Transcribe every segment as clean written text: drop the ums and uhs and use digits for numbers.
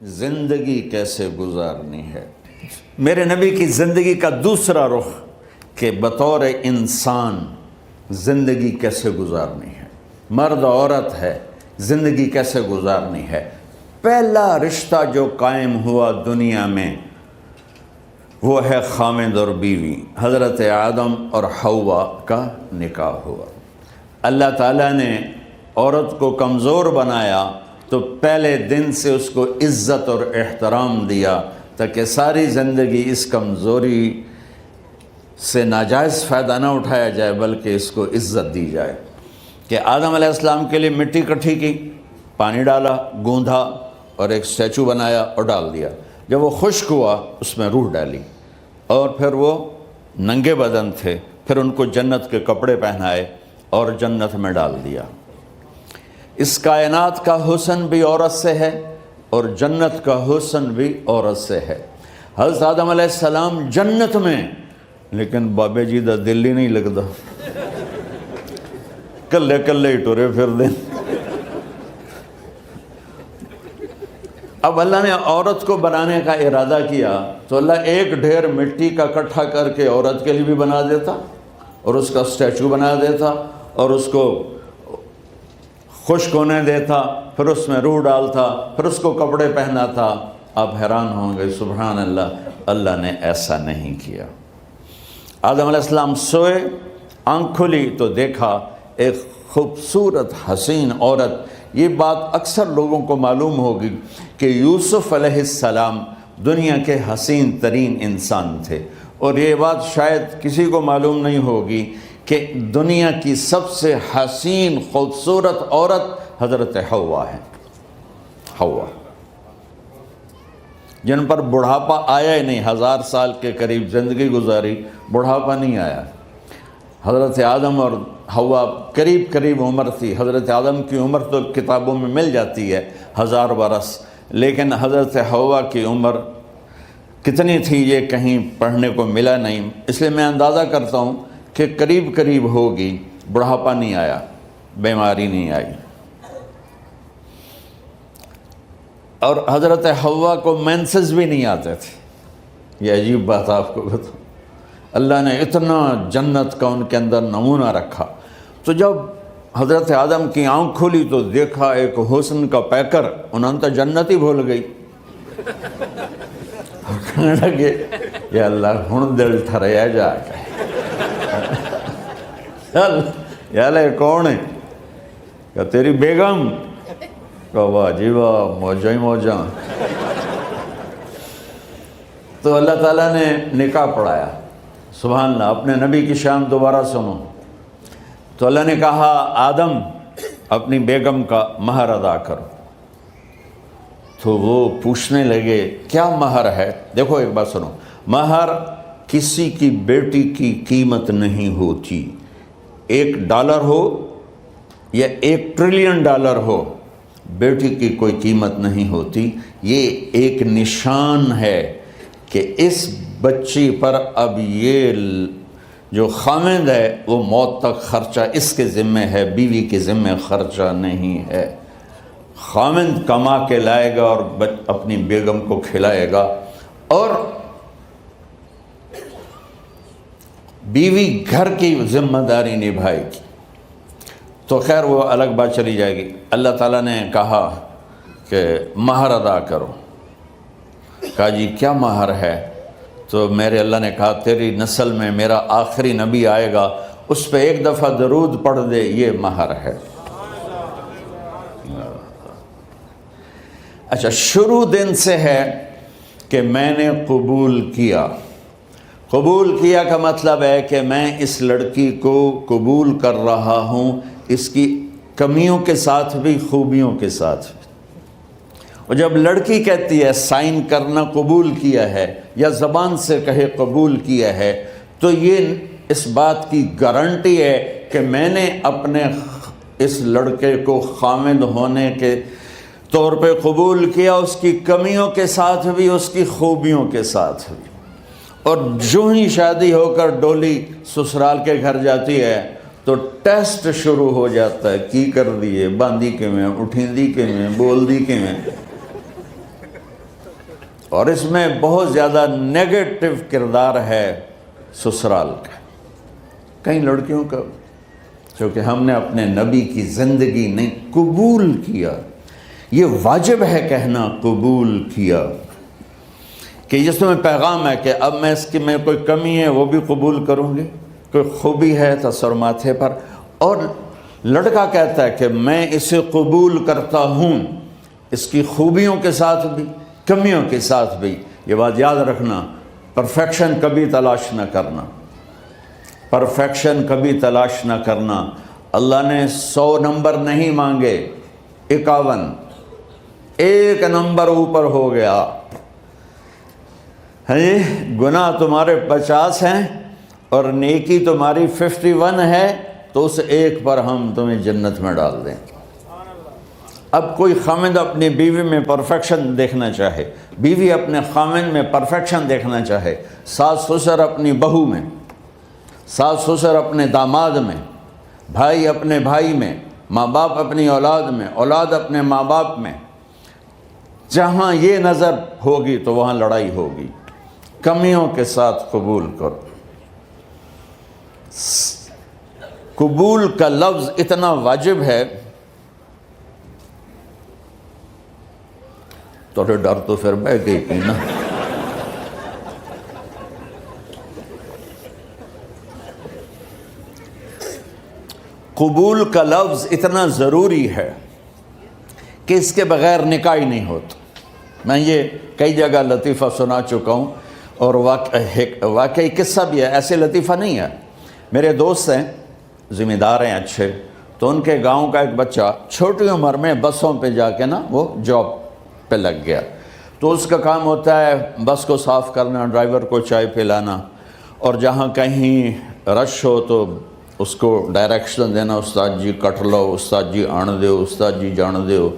زندگی کیسے گزارنی ہے۔ میرے نبی کی زندگی کا دوسرا رخ کہ بطور انسان زندگی کیسے گزارنی ہے، مرد عورت ہے، زندگی کیسے گزارنی ہے۔ پہلا رشتہ جو قائم ہوا دنیا میں وہ ہے خامد اور بیوی، حضرت آدم اور حوا کا نکاح ہوا۔ اللہ تعالیٰ نے عورت کو کمزور بنایا تو پہلے دن سے اس کو عزت اور احترام دیا تاکہ ساری زندگی اس کمزوری سے ناجائز فائدہ نہ اٹھایا جائے بلکہ اس کو عزت دی جائے۔ کہ آدم علیہ السلام کے لیے مٹی اکٹھی کی، پانی ڈالا، گوندھا اور ایک اسٹیچو بنایا اور ڈال دیا۔ جب وہ خشک ہوا اس میں روح ڈالی اور پھر وہ ننگے بدن تھے، پھر ان کو جنت کے کپڑے پہنائے اور جنت میں ڈال دیا۔ اس کائنات کا حسن بھی عورت سے ہے اور جنت کا حسن بھی عورت سے ہے۔ حضرت آدم علیہ السلام جنت میں، لیکن بابے جی دا دل ہی نہیں لگتا، کلے کلے ہی ٹرے پھر دیں۔ اب اللہ نے عورت کو بنانے کا ارادہ کیا تو اللہ ایک ڈھیر مٹی کا اکٹھا کر کے عورت کے لیے بھی بنا دیتا اور اس کا اسٹیچو بنا دیتا اور اس کو خشک ہونے دیتا، پھر اس میں روح ڈالتا، پھر اس کو کپڑے پہناتا۔ آپ حیران ہوں گے، سبحان اللہ، اللہ نے ایسا نہیں کیا۔ آدم علیہ السلام سوئے، آنکھ کھلی تو دیکھا ایک خوبصورت حسین عورت۔ یہ بات اکثر لوگوں کو معلوم ہوگی کہ یوسف علیہ السلام دنیا کے حسین ترین انسان تھے، اور یہ بات شاید کسی کو معلوم نہیں ہوگی کہ دنیا کی سب سے حسین خوبصورت عورت حضرت حوا ہے۔ حوا جن پر بڑھاپا آیا ہی نہیں، 1000 سال کے قریب زندگی گزاری، بڑھاپا نہیں آیا۔ حضرت آدم اور حوا قریب قریب عمر تھی۔ حضرت آدم کی عمر تو کتابوں میں مل جاتی ہے 1000 برس، لیکن حضرت حوا کی عمر کتنی تھی یہ کہیں پڑھنے کو ملا نہیں، اس لیے میں اندازہ کرتا ہوں کہ قریب قریب ہوگی۔ بڑھاپا نہیں آیا، بیماری نہیں آئی۔ اور حضرت حوا کو مینسز بھی نہیں آتے تھے۔ یہ عجیب بات آپ کو بتاؤں، اللہ نے اتنا جنت کا ان کے اندر نمونہ رکھا۔ تو جب حضرت آدم کی آنکھ کھلی تو دیکھا ایک حسن کا پیکر، انہوں تو جنت ہی بھول گئی۔ کہنے لگے یا اللہ ہن دل ٹھریا جا کے، یا اللہ کون ہے؟ کہ تیری بیگم۔ کہ واہ جی واہ، موجاں ہی موجاں۔ تو اللہ تعالیٰ نے نکاح پڑھایا۔ سبحان اللہ، اپنے نبی کی شان دوبارہ سنو۔ تو اللہ نے کہا آدم اپنی بیگم کا مہر ادا کرو۔ تو وہ پوچھنے لگے کیا مہر ہے؟ دیکھو ایک بات سنو، مہر کسی کی بیٹی کی قیمت نہیں ہوتی۔ $1 ہو یا $1 ٹریلین ہو، بیٹی کی کوئی قیمت نہیں ہوتی۔ یہ ایک نشان ہے کہ اس بچی پر اب یہ جو خامند ہے وہ موت تک خرچہ اس کے ذمہ ہے، بیوی کے ذمہ خرچہ نہیں ہے۔ خامند کما کے لائے گا اور اپنی بیگم کو کھلائے گا، اور بیوی گھر کی ذمہ داری نبھائے گی۔ تو خیر وہ الگ بات چلی جائے گی۔ اللہ تعالیٰ نے کہا کہ مہر ادا کرو۔ کہا جی کیا مہر ہے؟ تو میرے اللہ نے کہا تیری نسل میں میرا آخری نبی آئے گا، اس پہ ایک دفعہ درود پڑھ دے، یہ مہر ہے۔ اچھا، شروع دن سے ہے کہ میں نے قبول کیا۔ قبول کیا کا مطلب ہے کہ میں اس لڑکی کو قبول کر رہا ہوں، اس کی کمیوں کے ساتھ بھی خوبیوں کے ساتھ بھی۔ اور جب لڑکی کہتی ہے سائن کرنا قبول کیا ہے، یا زبان سے کہے قبول کیا ہے، تو یہ اس بات کی گارنٹی ہے کہ میں نے اپنے اس لڑکے کو خامد ہونے کے طور پہ قبول کیا، اس کی کمیوں کے ساتھ بھی، اس کی خوبیوں کے ساتھ بھی۔ اور جو ہی شادی ہو کر ڈولی سسرال کے گھر جاتی ہے تو ٹیسٹ شروع ہو جاتا ہے، کی کر دیے، باندھی کے میں، اٹھیں دی کے میں، بول دی کے میں۔ اور اس میں بہت زیادہ نیگیٹو کردار ہے سسرال کا. کئی لڑکیوں کا چونکہ ہم نے اپنے نبی کی زندگی نہیں قبول کیا. یہ واجب ہے کہنا قبول کیا کہ جس میں پیغام ہے کہ اب میں اس کی میں کوئی کمی ہے وہ بھی قبول کروں گی, کوئی خوبی ہے تو سر ماتھے پر. اور لڑکا کہتا ہے کہ میں اسے قبول کرتا ہوں, اس کی خوبیوں کے ساتھ بھی کمیوں کے ساتھ بھی. یہ بات یاد رکھنا, پرفیکشن کبھی تلاش نہ کرنا, پرفیکشن کبھی تلاش نہ کرنا. اللہ نے 100 نمبر نہیں مانگے, 51, ایک نمبر اوپر ہو گیا. گناہ تمہارے 50 ہیں اور نیکی تمہاری 51 ہے, تو اس ایک پر ہم تمہیں جنت میں ڈال دیں. اب کوئی خامند اپنی بیوی میں پرفیکشن دیکھنا چاہے, بیوی اپنے خامند میں پرفیکشن دیکھنا چاہے, ساس سسر اپنی بہو میں, ساس سسر اپنے داماد میں, بھائی اپنے بھائی میں, ماں باپ اپنی اولاد میں, اولاد اپنے ماں باپ میں, جہاں یہ نظر ہوگی تو وہاں لڑائی ہوگی. کمیوں کے ساتھ قبول کرو. قبول کا لفظ اتنا واجب ہے تو ڈر تو پھر بہ گئی تھی نا. قبول کا لفظ اتنا ضروری ہے کہ اس کے بغیر نکاح ہی نہیں ہوتا. میں یہ کئی جگہ لطیفہ سنا چکا ہوں اور واقعی قصہ بھی ہے, ایسے لطیفہ نہیں ہے. میرے دوست ہیں, ذمہ دار ہیں اچھے, تو ان کے گاؤں کا ایک بچہ چھوٹی عمر میں بسوں پہ جا کے نا وہ جاب پہ لگ گیا. تو اس کا کام ہوتا ہے بس کو صاف کرنا, ڈرائیور کو چائے پلانا, اور جہاں کہیں رش ہو تو اس کو ڈائریکشن دینا, استاد جی کٹ لو, استاد جی آن دیو, استاد جی جان دیو.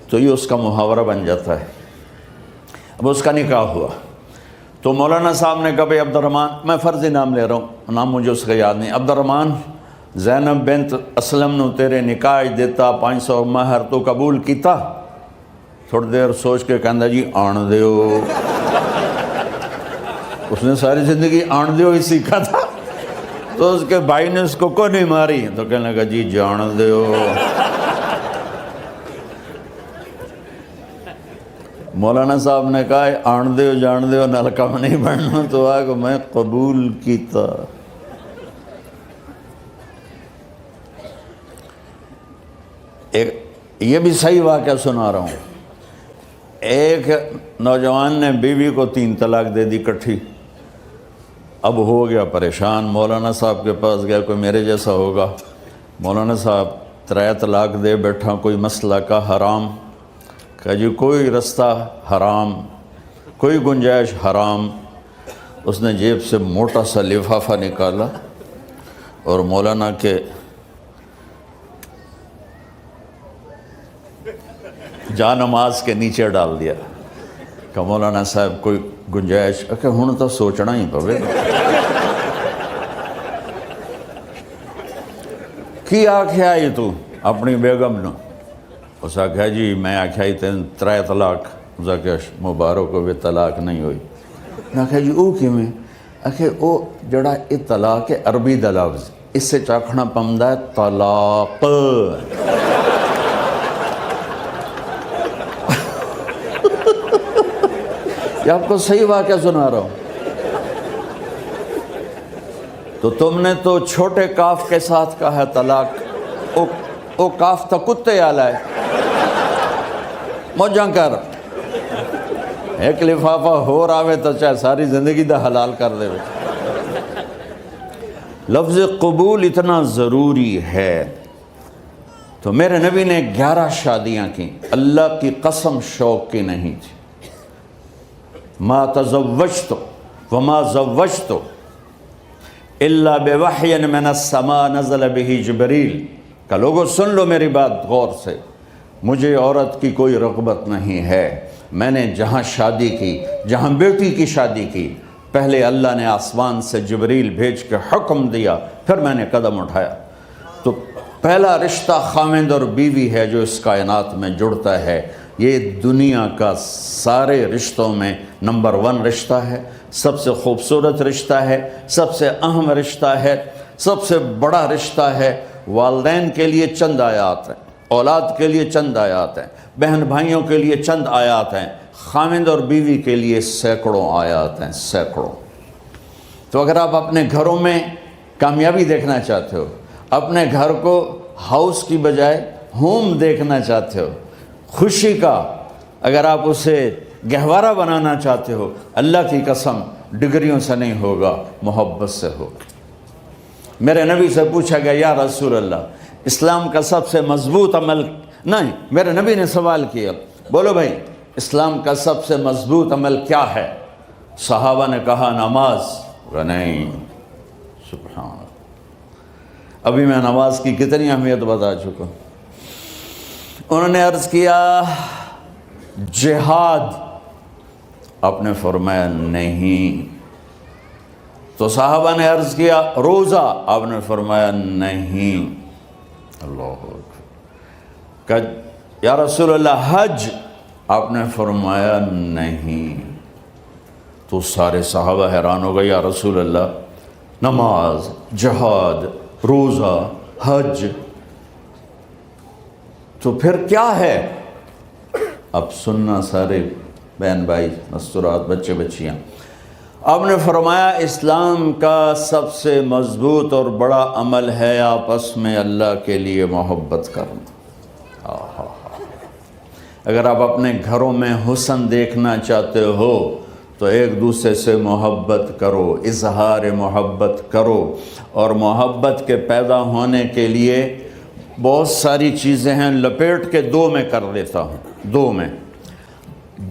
تو یہ اس کا محاورہ بن جاتا ہے. اب اس کا نکاح ہوا تو مولانا صاحب نے کہا بھائی عبد الرحمن, میں فرضی نام لے رہا ہوں, نام مجھے اس کا یاد نہیں, عبد الرحمن زینب بنت اسلم نو تیرے نکاح دیتا 500 مہر تو قبول کیتا. تھوڑی دیر سوچ کے کہندا جی آن دیو. اس نے ساری زندگی آن دیو ہی سیکھا تھا. تو اس کے بھائی نے اس کو نہیں ماری تو کہنے لگا جی جان دیو. مولانا صاحب نے کہا آن دیو جان دیو نال کم نہیں بننا, تو آگے میں قبول کیتا. یہ بھی صحیح واقعہ سنا رہا ہوں. ایک نوجوان نے بیوی کو 3 طلاق دے دی کٹھی. اب ہو گیا پریشان, مولانا صاحب کے پاس گیا, کوئی میرے جیسا ہوگا. مولانا صاحب 3 طلاق دے بیٹھا, کوئی مسئلہ کا حرام. کہا جی کوئی رستہ حرام, کوئی گنجائش حرام. اس نے جیب سے موٹا سا لفافہ نکالا اور مولانا کے جا نماز کے نیچے ڈال دیا. کہ مولانا صاحب کوئی گنجائش, کہ ہن تو سوچنا ہی پوے. کی آکھیا یہ تو اپنی بیگم نو؟ اس آکھیا جی میں آکھیا ہی 3 طلاق. اس آکھیا مبارک ہوئے طلاق نہیں ہوئی. میں آکھیا جی او کیویں؟ آکھے او جڑا یہ طلاق ہے عربی دا لفظ, اس سے چاکھنا پمدا ہے طلاق. یہ آپ کو صحیح واقعہ سنا رہا ہوں. تو تم نے تو چھوٹے کاف کے ساتھ کہا ہے طلاق. او کاف تا کتے آلا ہے. موجاں کر, ایک لفافہ ہو راوے تو چاہے ساری زندگی دا حلال کر دے. لفظ قبول اتنا ضروری ہے. تو میرے نبی نے 11 شادیاں کی, اللہ کی قسم شوق کی نہیں تھی. ما تزوجت وما زوجت الا بوحی من السماء نزل به جبریل. کہ لوگوں سن لو میری بات غور سے, مجھے عورت کی کوئی رغبت نہیں ہے. میں نے جہاں شادی کی, جہاں بیٹی کی شادی کی, پہلے اللہ نے آسمان سے جبریل بھیج کے حکم دیا, پھر میں نے قدم اٹھایا. تو پہلا رشتہ خاوند اور بیوی ہے جو اس کائنات میں جڑتا ہے. یہ دنیا کا سارے رشتوں میں نمبر 1 رشتہ ہے، سب سے خوبصورت رشتہ ہے، سب سے اہم رشتہ ہے، سب سے بڑا رشتہ ہے۔ والدین کے لیے چند آیات ہیں، اولاد کے لیے چند آیات ہیں، بہن بھائیوں کے لیے چند آیات ہیں، خاوند اور بیوی کے لیے سینکڑوں آیات ہیں، سینکڑوں۔ تو اگر آپ اپنے گھروں میں کامیابی دیکھنا چاہتے ہو، اپنے گھر کو ہاؤس کی بجائے ہوم دیکھنا چاہتے ہو، خوشی کا اگر آپ اسے گہوارہ بنانا چاہتے ہو، اللہ کی قسم ڈگریوں سے نہیں ہوگا، محبت سے ہوگا۔ میرے نبی سے پوچھا گیا یا رسول اللہ اسلام کا سب سے مضبوط عمل، نہیں، میرے نبی نے سوال کیا، بولو بھائی اسلام کا سب سے مضبوط عمل کیا ہے؟ صحابہ نے کہا نماز۔ نہیں، سبحان اللہ، ابھی میں نماز کی کتنی اہمیت بتا چکا ہوں۔ انہوں نے عرض کیا جہاد، آپ نے فرمایا نہیں۔ تو صحابہ نے عرض کیا روزہ، آپ نے فرمایا نہیں۔ اللہ اکبر۔ کہ یا رسول اللہ حج، آپ نے فرمایا نہیں۔ تو سارے صحابہ حیران ہو گئے، یا رسول اللہ نماز، جہاد، روزہ، حج، تو پھر کیا ہے؟ اب سننا سارے بہن بھائی، مستورات، بچے بچیاں، آپ نے فرمایا اسلام کا سب سے مضبوط اور بڑا عمل ہے آپس میں اللہ کے لیے محبت کرنا۔ اگر آپ اپنے گھروں میں حسن دیکھنا چاہتے ہو تو ایک دوسرے سے محبت کرو، اظہار محبت کرو، اور محبت کے پیدا ہونے کے لیے بہت ساری چیزیں ہیں، لپیٹ کے 2 میں کر لیتا ہوں، 2 میں۔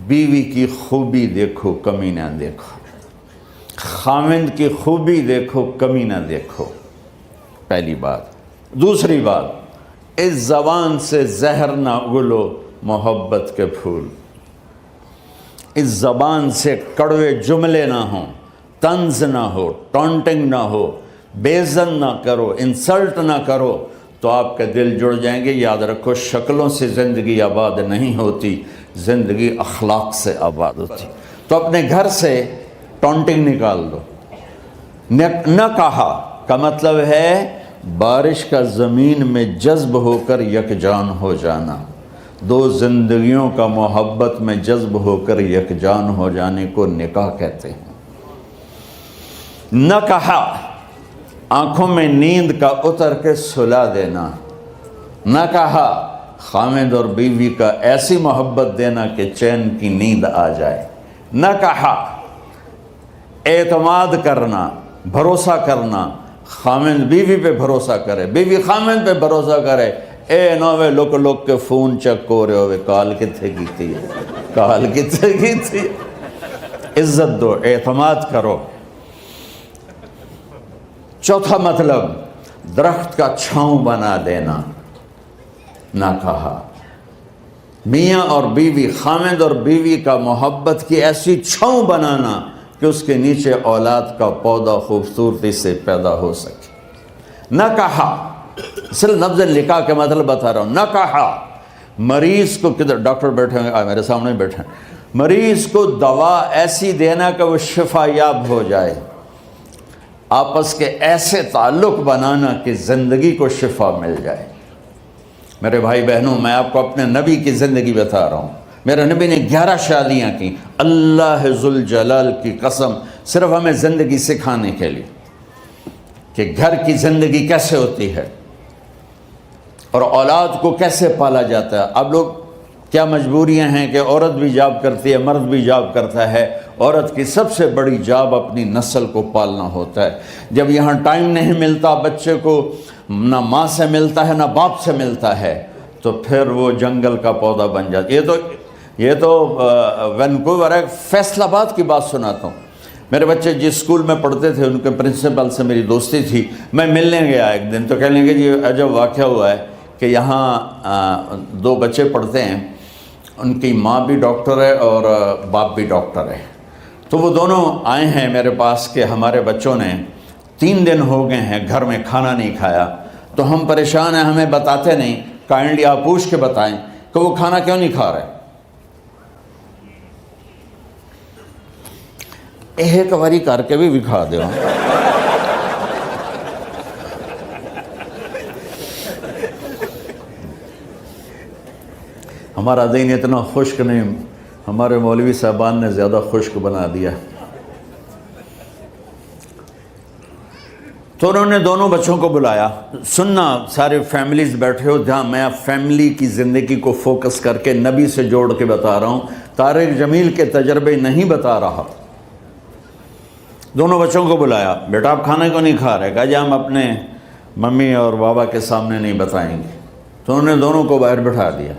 بیوی کی خوبی دیکھو، کمی نہ دیکھو، خاوند کی خوبی دیکھو، کمی نہ دیکھو، پہلی بات۔ دوسری بات، اس زبان سے زہر نہ اگلو محبت کے پھول، اس زبان سے کڑوے جملے نہ ہوں، طنز نہ ہو، ٹانٹنگ نہ ہو، بےعزت نہ کرو، انسلٹ نہ کرو، تو آپ کے دل جڑ جائیں گے۔ یاد رکھو شکلوں سے زندگی آباد نہیں ہوتی، زندگی اخلاق سے آباد ہوتی۔ تو اپنے گھر سے ٹانٹنگ نکال دو۔ نہ کہا کا مطلب ہے بارش کا زمین میں جذب ہو کر یکجان ہو جانا، 2 زندگیوں کا محبت میں جذب ہو کر یکجان ہو جانے کو نکاح کہتے ہیں۔ نہ کہا آنکھوں میں نیند کا اتر کے سلا دینا، نہ کہا خاوند اور بیوی کا ایسی محبت دینا کہ چین کی نیند آ جائے، نہ کہا اعتماد کرنا، بھروسہ کرنا، خاوند بیوی پہ بھروسہ کرے، بیوی خاوند پہ بھروسہ کرے۔ اے نوے لوک لوک کے فون چیک ہو رہے ہوئے، کال کتنے کیتی ہے، کال کتنے کیتی ہے۔ عزت دو، اعتماد کرو۔ چوتھا مطلب درخت کا چھاؤں بنا دینا، نہ کہا میاں اور بیوی، خاوند اور بیوی کا محبت کی ایسی چھاؤں بنانا کہ اس کے نیچے اولاد کا پودا خوبصورتی سے پیدا ہو سکے۔ نہ کہا، صرف لفظ نکاح کے مطلب بتا رہا ہوں، نہ کہا مریض کو، کدھر ڈاکٹر بیٹھے ہیں، میرے سامنے بیٹھے ہیں، مریض کو دوا ایسی دینا کہ وہ شفا یاب ہو جائے، آپس کے ایسے تعلق بنانا کہ زندگی کو شفا مل جائے۔ میرے بھائی بہنوں، میں آپ کو اپنے نبی کی زندگی بتا رہا ہوں۔ میرے نبی نے 11 شادیاں کی، اللہ ذوالجلال کی قسم، صرف ہمیں زندگی سکھانے کے لیے کہ گھر کی زندگی کیسے ہوتی ہے اور اولاد کو کیسے پالا جاتا ہے۔ اب لوگ کیا مجبوریاں ہیں کہ عورت بھی جاب کرتی ہے، مرد بھی جاب کرتا ہے۔ عورت کی سب سے بڑی جاب اپنی نسل کو پالنا ہوتا ہے۔ جب یہاں ٹائم نہیں ملتا بچے کو، نہ ماں سے ملتا ہے نہ باپ سے ملتا ہے، تو پھر وہ جنگل کا پودا بن جاتا ہے۔ یہ تو وینکوور ہے، فیصل آباد کی بات سناتا ہوں۔ میرے بچے جس اسکول میں پڑھتے تھے ان کے پرنسپل سے میری دوستی تھی، میں ملنے گیا ایک دن، تو کہنے لگے جی عجب واقعہ ہوا ہے کہ یہاں 2 بچے پڑھتے ہیں، ان کی ماں بھی ڈاکٹر ہے اور باپ بھی ڈاکٹر ہے، تو وہ دونوں آئے ہیں میرے پاس کہ ہمارے بچوں نے 3 دن ہو گئے ہیں گھر میں کھانا نہیں کھایا، تو ہم پریشان ہیں، ہمیں بتاتے نہیں، کائنڈلی آپ پوچھ کے بتائیں کہ وہ کھانا کیوں نہیں کھا رہے۔ ایک باری کر کے بھی دکھا دو. ہمارا دین اتنا خشک نہیں، ہمارے مولوی صاحبان نے زیادہ خشک بنا دیا. تو انہوں نے دونوں بچوں کو بلایا. سننا، سارے فیملیز بیٹھے ہو جہاں میں فیملی کی زندگی کو فوکس کر کے نبی سے جوڑ کے بتا رہا ہوں، طارق جمیل کے تجربے نہیں بتا رہا. دونوں بچوں کو بلایا. بیٹا آپ کھانے کو نہیں کھا رہے؟ کہا جی ہم اپنے ممی اور بابا کے سامنے نہیں بتائیں گے. تو انہوں نے دونوں کو باہر بٹھا دیا.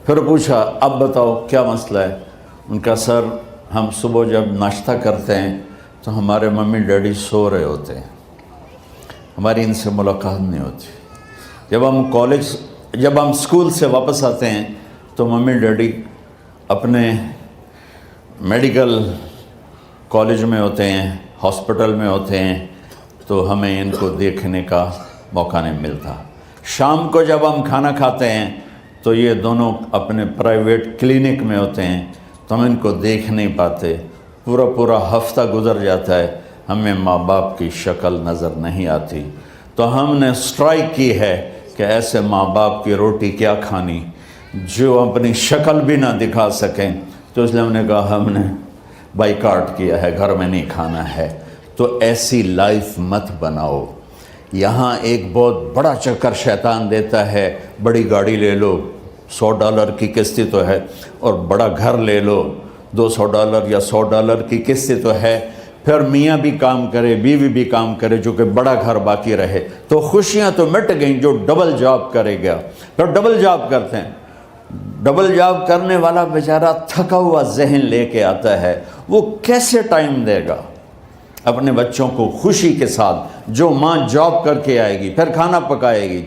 پھر پوچھا اب بتاؤ کیا مسئلہ ہے؟ ان کا سر ہم صبح جب ناشتہ کرتے ہیں تو ہمارے ممی ڈیڈی سو رہے ہوتے ہیں، ہماری ان سے ملاقات نہیں ہوتی. جب ہم اسکول سے واپس آتے ہیں تو ممی ڈیڈی اپنے میڈیکل کالج میں ہوتے ہیں، ہاسپٹل میں ہوتے ہیں، تو ہمیں ان کو دیکھنے کا موقع نہیں ملتا. شام کو جب ہم کھانا کھاتے ہیں تو یہ دونوں اپنے پرائیویٹ کلینک میں ہوتے ہیں، تو ہم ان کو دیکھ نہیں پاتے. پورا ہفتہ گزر جاتا ہے، ہمیں ماں باپ کی شکل نظر نہیں آتی. تو ہم نے سٹرائک کی ہے کہ ایسے ماں باپ کی روٹی کیا کھانی جو اپنی شکل بھی نہ دکھا سکیں. تو اس لیے ہم نے کہا ہم نے بائیکاٹ کیا ہے، گھر میں نہیں کھانا ہے. تو ایسی لائف مت بناؤ. یہاں ایک بہت بڑا چکر شیطان دیتا ہے، بڑی گاڑی لے لو، $100 کی قسط تو ہے، اور بڑا گھر لے لو، $200 یا $100 کی قسط تو ہے. پھر میاں بھی کام کرے، بیوی بھی کام کرے، جو کہ بڑا گھر باقی رہے، تو خوشیاں تو مٹ گئیں. جو ڈبل جاب کرے گا، پھر ڈبل جاب کرتے ہیں. ڈبل جاب کرنے والا بیچارہ تھکا ہوا ذہن لے کے آتا ہے، وہ کیسے ٹائم دے گا اپنے بچوں کو خوشی کے ساتھ؟ جو ماں جاب کر کے آئے گی پھر کھانا پکائے گی،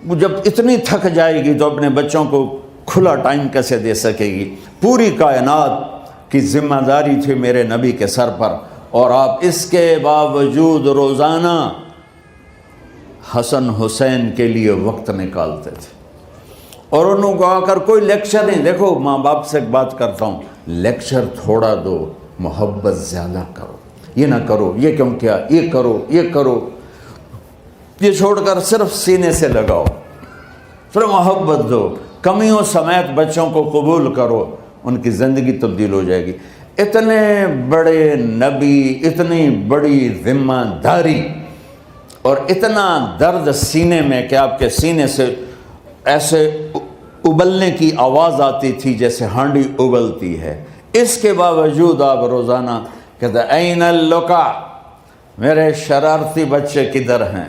وہ جب اتنی تھک جائے گی تو اپنے بچوں کو کھلا ٹائم کیسے دے سکے گی؟ پوری کائنات کی ذمہ داری تھی میرے نبی کے سر پر، اور آپ اس کے باوجود روزانہ حسن حسین کے لیے وقت نکالتے تھے. اور انہوں کو آ کر کوئی لیکچر نہیں. دیکھو ماں باپ سے ایک بات کرتا ہوں، لیکچر تھوڑا دو، محبت زیادہ کرو. یہ نہ کرو، یہ کیوں کیا، یہ کرو، یہ کرو، یہ چھوڑ کر صرف سینے سے لگاؤ، صرف محبت دو. کمیوں سمیت بچوں کو قبول کرو، ان کی زندگی تبدیل ہو جائے گی. اتنے بڑے نبی، اتنی بڑی ذمہ داری، اور اتنا درد سینے میں کہ آپ کے سینے سے ایسے ابلنے کی آواز آتی تھی جیسے ہانڈی ابلتی ہے. اس کے باوجود آپ روزانہ کہتے این اللقا، میرے شرارتی بچے کدھر ہیں؟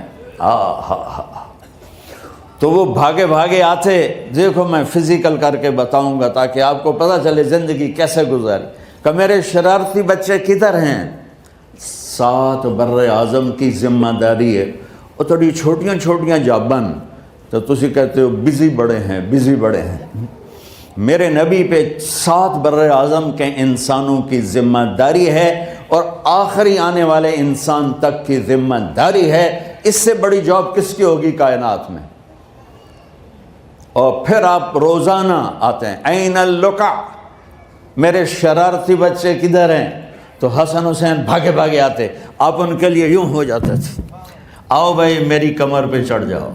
تو وہ بھاگے بھاگے آتے. دیکھو میں فزیکل کر کے بتاؤں گا تاکہ آپ کو پتہ چلے زندگی کیسے گزاری. کہ میرے شرارتی بچے کدھر ہیں؟ 7 بر اعظم کی ذمہ داری ہے. اور تھوڑی چھوٹیاں جابن تو تسی کہتے ہو بزی بڑے ہیں، بزی بڑے ہیں. میرے نبی پہ 7 بر اعظم کے انسانوں کی ذمہ داری ہے، اور آخری آنے والے انسان تک کی ذمہ داری ہے. اس سے بڑی جاب کس کی ہوگی کائنات میں؟ اور پھر آپ روزانہ آتے ہیں این اللقا، میرے شرارتی بچے کدھر ہیں؟ تو حسن حسین بھاگے بھاگے آتے. آپ ان کے لیے یوں ہو جاتے تھے، آؤ بھائی میری کمر پہ چڑھ جاؤ.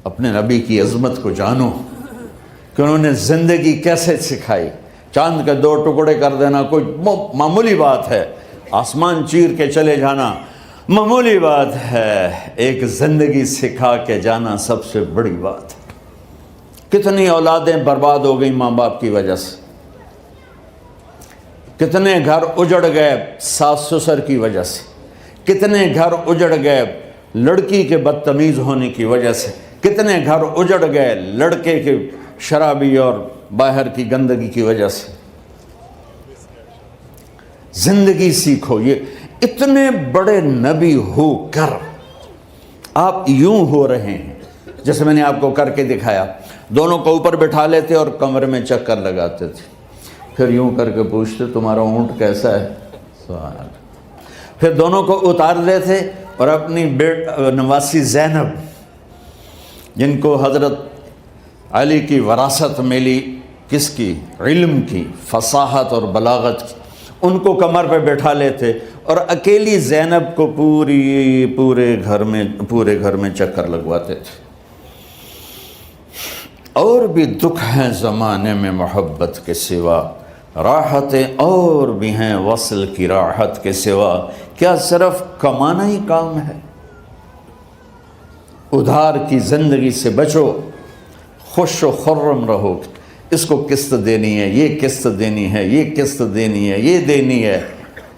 اپنے نبی کی عظمت کو جانو کہ انہوں نے زندگی کیسے سکھائی. چاند کے 2 ٹکڑے کر دینا کوئی معمولی بات ہے، آسمان چیر کے چلے جانا معمولی بات ہے، ایک زندگی سکھا کے جانا سب سے بڑی بات ہے. کتنی اولادیں برباد ہو گئی ماں باپ کی وجہ سے، کتنے گھر اجڑ گئے ساس سسر کی وجہ سے، کتنے گھر اجڑ گئے لڑکی کے بدتمیز ہونے کی وجہ سے، کتنے گھر اجڑ گئے لڑکے کے شرابی اور باہر کی گندگی کی وجہ سے. زندگی سیکھو. یہ اتنے بڑے نبی ہو کر آپ یوں ہو رہے ہیں جیسے میں نے آپ کو کر کے دکھایا. دونوں کو اوپر بٹھا لیتے اور کمرے میں چکر لگاتے تھے، پھر یوں کر کے پوچھتے تمہارا اونٹ کیسا ہے؟ سوال. پھر دونوں کو اتار لیتے اور اپنی نواسی زینب، جن کو حضرت علی کی وراثت ملی کس کی؟ علم کی، فصاحت اور بلاغت کی، ان کو کمر پہ بٹھا لیتے اور اکیلی زینب کو پورے گھر میں چکر لگواتے تھے۔ اور بھی دکھ ہیں زمانے میں محبت کے سوا، راحتیں اور بھی ہیں وصل کی راحت کے سوا، کیا صرف کمانا ہی کام ہے؟ ادھار کی زندگی سے بچو، خوش و خرم رہو، اس کو قسط دینی ہے، یہ قسط دینی ہے، یہ قسط دینی ہے، یہ دینی ہے،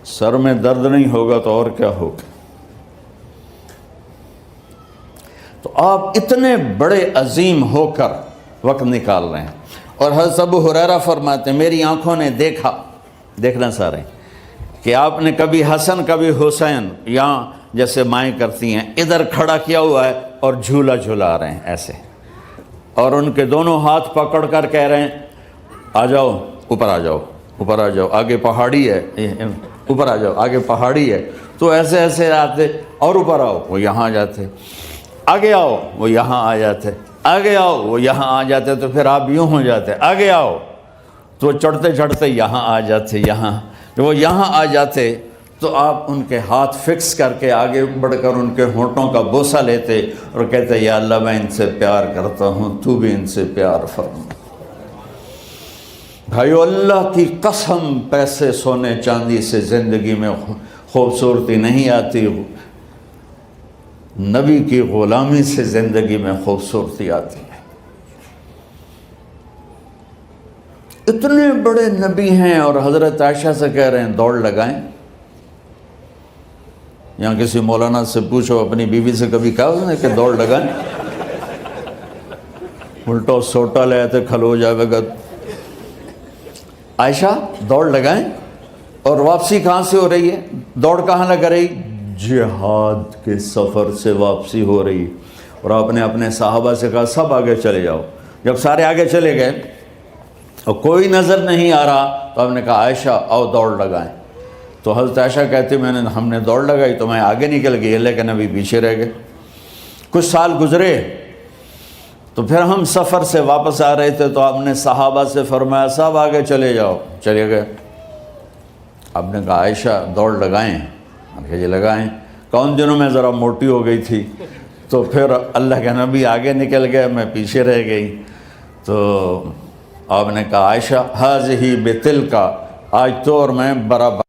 سر میں درد نہیں ہوگا تو اور کیا ہوگا؟ تو آپ اتنے بڑے عظیم ہو کر وقت نکال رہے ہیں۔ اور حضرت ابو ہریرہ فرماتے ہیں میری آنکھوں نے دیکھنا سارے کہ آپ نے کبھی حسن کبھی حسین یہاں جیسے مائیں کرتی ہیں ادھر کھڑا کیا ہوا ہے اور جھولا جھلا رہے ہیں ایسے، اور ان کے دونوں ہاتھ پکڑ کر کہہ رہے ہیں آ جاؤ، اوپر آ جاؤ، اوپر آ جاؤ، آگے پہاڑی ہے، اوپر آ جاؤ، آگے پہاڑی ہے۔ تو ایسے ایسے آتے اور اوپر آؤ، وہ یہاں آ جاتے، آگے آؤ، وہ یہاں آ جاتے، آگے آؤ، وہ یہاں آ جاتے، تو پھر آپ یوں ہو جاتے، آگے آؤ، تو چڑھتے چڑھتے یہاں آ جاتے، یہاں جب وہ یہاں آ جاتے تو آپ ان کے ہاتھ فکس کر کے آگے بڑھ کر ان کے ہونٹوں کا بوسہ لیتے اور کہتے یا اللہ میں ان سے پیار کرتا ہوں، تو بھی ان سے پیار فرما۔ بھائیو اللہ کی قسم، پیسے سونے چاندی سے زندگی میں خوبصورتی نہیں آتی، نبی کی غلامی سے زندگی میں خوبصورتی آتی ہے۔ اتنے بڑے نبی ہیں اور حضرت عائشہ سے کہہ رہے ہیں دوڑ لگائیں۔ یہاں کسی مولانا سے پوچھو اپنی بیوی سے کبھی کہا اس نے کہ دوڑ لگائیں؟ الٹا سوٹا لے آتے کھلو جائے گا۔ عائشہ دوڑ لگائیں، اور واپسی کہاں سے ہو رہی ہے؟ دوڑ کہاں لگ رہی؟ جہاد کے سفر سے واپسی ہو رہی۔ اور آپ نے اپنے صحابہ سے کہا سب آگے چلے جاؤ۔ جب سارے آگے چلے گئے اور کوئی نظر نہیں آ رہا تو آپ نے کہا عائشہ آؤ دوڑ لگائیں۔ تو حضرت عائشہ کہتے ہم نے دوڑ لگائی تو میں آگے نکل گئی لیکن ابھی پیچھے رہ گئے۔ کچھ سال گزرے تو پھر ہم سفر سے واپس آ رہے تھے تو آپ نے صحابہ سے فرمایا سب آگے چلے جاؤ، چلے گئے۔ آپ نے کہا عائشہ دوڑ لگائیں؟ کہ جی لگائیں۔ کون دنوں میں ذرا موٹی ہو گئی تھی تو پھر اللہ کے نبی آگے نکل گئے، میں پیچھے رہ گئی۔ تو آپ نے کہا عائشہ ہاذہ بتلک، آج تو اور میں برابر